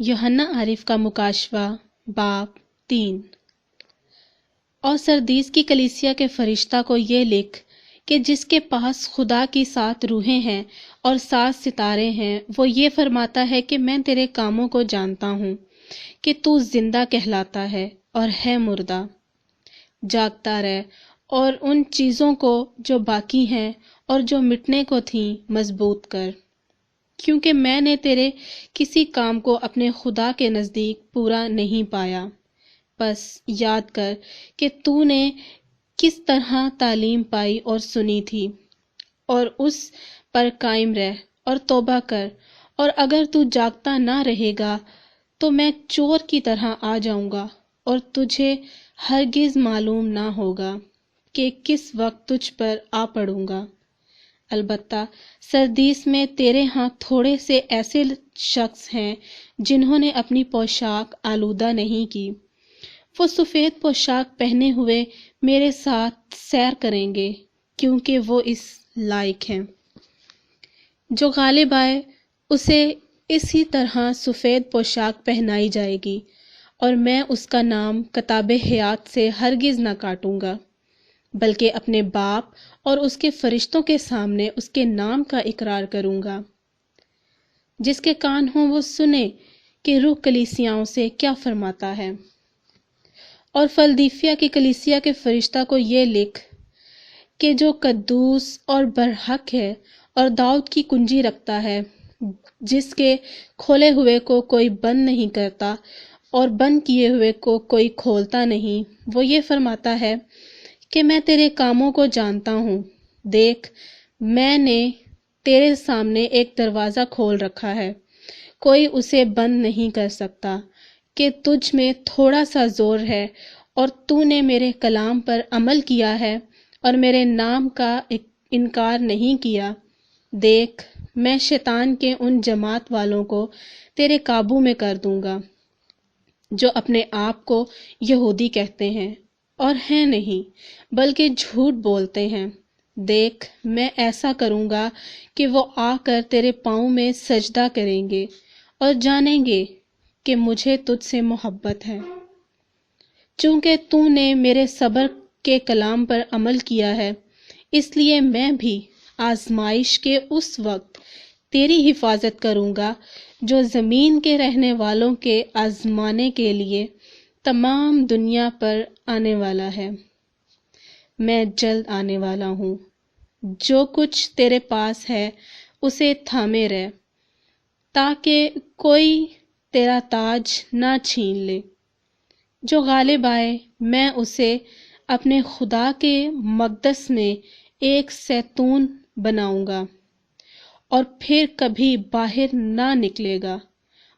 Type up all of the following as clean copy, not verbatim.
یوحنا عارف کا مکاشفہ باب 3۔ اور سردیس کی کلیسیا کے فرشتہ کو یہ لکھ کہ جس کے پاس خدا کی 7 روحیں ہیں اور 7 ستارے ہیں، وہ یہ فرماتا ہے کہ میں تیرے کاموں کو جانتا ہوں کہ تو زندہ کہلاتا ہے اور ہے مردہ۔ جاگتا رہ اور ان چیزوں کو جو باقی ہیں اور جو مٹنے کو تھیں مضبوط کر، کیونکہ میں نے تیرے کسی کام کو اپنے خدا کے نزدیک پورا نہیں پایا۔ بس یاد کر کہ تو نے کس طرح تعلیم پائی اور سنی تھی، اور اس پر قائم رہ اور توبہ کر، اور اگر تو جاگتا نہ رہے گا تو میں چور کی طرح آ جاؤں گا اور تجھے ہرگز معلوم نہ ہوگا کہ کس وقت تجھ پر آ پڑوں گا۔ البتہ سردیس میں تیرے ہاں تھوڑے سے ایسے شخص ہیں جنہوں نے اپنی پوشاک آلودہ نہیں کی۔ وہ سفید پوشاک پہنے ہوئے میرے ساتھ سیر کریں گے، کیونکہ وہ اس لائق ہیں۔ جو غالب آئے اسے اسی طرح سفید پوشاک پہنائی جائے گی، اور میں اس کا نام کتاب حیات سے ہرگز نہ کاٹوں گا، بلکہ اپنے باپ اور اس کے فرشتوں کے سامنے اس کے نام کا اقرار کروں گا۔ جس کے کان ہوں وہ سنے کہ روح کلیسیاؤں سے کیا فرماتا ہے۔ اور فلدیفیا کی کلیسیا کے فرشتہ کو یہ لکھ کہ جو قدوس اور برحق ہے اور داؤد کی کنجی رکھتا ہے، جس کے کھولے ہوئے کو کوئی بند نہیں کرتا اور بند کیے ہوئے کو کوئی کھولتا نہیں، وہ یہ فرماتا ہے کہ میں تیرے کاموں کو جانتا ہوں۔ دیکھ، میں نے تیرے سامنے ایک دروازہ کھول رکھا ہے، کوئی اسے بند نہیں کر سکتا، کہ تجھ میں تھوڑا سا زور ہے اور تو نے میرے کلام پر عمل کیا ہے اور میرے نام کا انکار نہیں کیا۔ دیکھ، میں شیطان کے ان جماعت والوں کو تیرے قابو میں کر دوں گا جو اپنے آپ کو یہودی کہتے ہیں اور ہیں نہیں، بلکہ جھوٹ بولتے ہیں۔ دیکھ، میں ایسا کروں گا کہ وہ آ کر تیرے پاؤں میں سجدہ کریں گے اور جانیں گے کہ مجھے تجھ سے محبت ہے، چونکہ تو نے میرے صبر کے کلام پر عمل کیا ہے۔ اس لیے میں بھی آزمائش کے اس وقت تیری حفاظت کروں گا جو زمین کے رہنے والوں کے آزمانے کے لیے تمام دنیا پر آنے والا ہے۔ میں جلد آنے والا ہوں۔ جو کچھ تیرے پاس ہے اسے تھامے رہ، تاکہ کوئی تیرا تاج نہ چھین لے۔ جو غالب آئے میں اسے اپنے خدا کے مقدس میں ایک زیتون بناؤں گا اور پھر کبھی باہر نہ نکلے گا،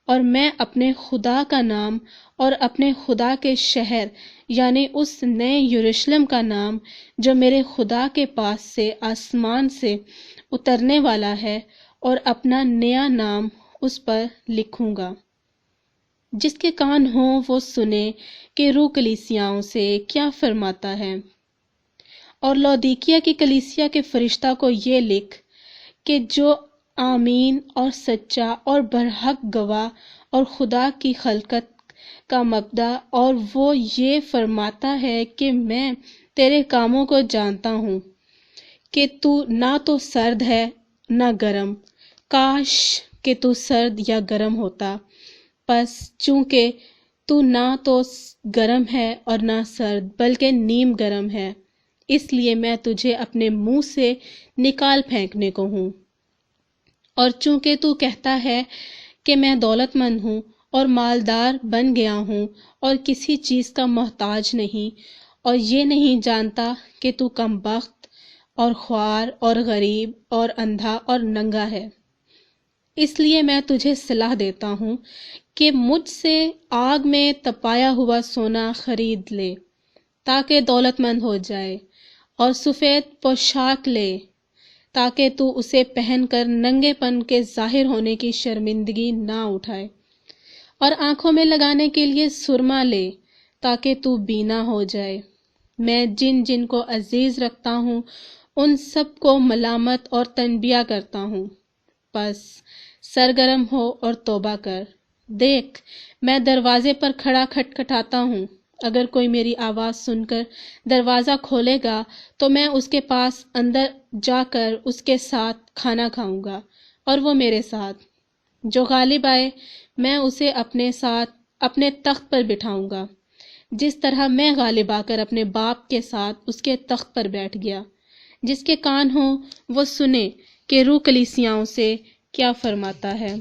اور میں اپنے خدا کا نام اور اپنے خدا کے شہر یعنی اس نئے یروشلم کا نام جو میرے خدا کے پاس سے آسمان سے اترنے والا ہے، اور اپنا نیا نام اس پر لکھوں گا۔ جس کے کان ہوں وہ سنے کہ روح کلیسیاؤں سے کیا فرماتا ہے۔ اور لودیکیا کی کلیسیا کے فرشتہ کو یہ لکھ کہ جو آمین اور سچا اور برحق گواہ اور خدا کی خلقت کا مبدأ، اور وہ یہ فرماتا ہے کہ میں تیرے کاموں کو جانتا ہوں کہ تو نہ تو سرد ہے نہ گرم، کاش کہ تو سرد یا گرم ہوتا، پس چونکہ تو نہ تو گرم ہے اور نہ سرد بلکہ نیم گرم ہے، اس لیے میں تجھے اپنے منہ سے نکال پھینکنے کو ہوں۔ اور چونکہ تو کہتا ہے کہ میں دولت مند ہوں اور مالدار بن گیا ہوں اور کسی چیز کا محتاج نہیں، اور یہ نہیں جانتا کہ تو کم بخت اور خوار اور غریب اور اندھا اور ننگا ہے، اس لیے میں تجھے صلاح دیتا ہوں کہ مجھ سے آگ میں تپایا ہوا سونا خرید لے تاکہ دولت مند ہو جائے، اور سفید پوشاک لے تاکہ تو اسے پہن کر ننگے پن کے ظاہر ہونے کی شرمندگی نہ اٹھائے، اور آنکھوں میں لگانے کے لیے سرما لے تاکہ تو بینا ہو جائے۔ میں جن جن کو عزیز رکھتا ہوں ان سب کو ملامت اور تنبیہ کرتا ہوں، بس سرگرم ہو اور توبہ کر۔ دیکھ، میں دروازے پر کھڑا کھٹکھٹاتا ہوں، اگر کوئی میری آواز سن کر دروازہ کھولے گا تو میں اس کے پاس اندر جا کر اس کے ساتھ کھانا کھاؤں گا اور وہ میرے ساتھ۔ جو غالب آئے میں اسے اپنے ساتھ اپنے تخت پر بٹھاؤں گا، جس طرح میں غالب آ کر اپنے باپ کے ساتھ اس کے تخت پر بیٹھ گیا۔ جس کے کان ہوں وہ سنے کہ روح کلیسیاؤں سے کیا فرماتا ہے۔